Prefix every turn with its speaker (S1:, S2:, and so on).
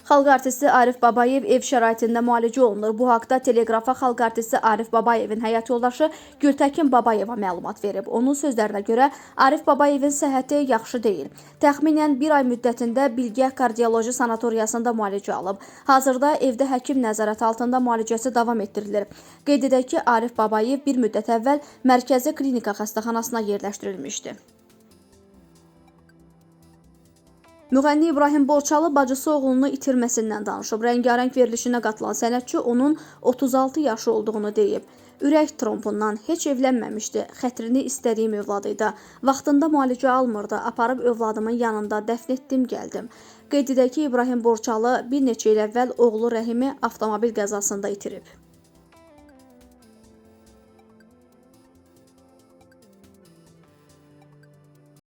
S1: Xalq artisti Arif Babayev ev şəraitində müalicə olunur. Bu haqda Teleqrafa xalq artisti Arif Babayevin həyat yoldaşı Gültəkin Babayeva məlumat verib. Onun sözlərinə görə Arif Babayevin səhhəti yaxşı deyil. Təxminən bir ay müddətində Bilgəh kardioloji sanatoriyasında müalicə alıb. Hazırda evdə həkim nəzarəti altında müalicəsi davam etdirilir. Qeyd edək ki, Arif Babayev bir müddət əvvəl Mərkəzi Klinika xəstəxanasına yerləşdirilmişdi. Müğənni İbrahim Borçalı bacısı oğlunu itirməsindən danışıb. Rəngarəng verilişinə qatılan sənətçi onun 36 yaşı olduğunu deyib. Ürək trombundan heç evlənməmişdi. Xətrini istədiyim övladıydı. Vaxtında müalicə almırdı. Aparıb övladımın yanında dəfn etdim, gəldim. Qeyd edək ki, İbrahim Borçalı bir neçə il əvvəl oğlu Rəhimi avtomobil qəzasında itirib.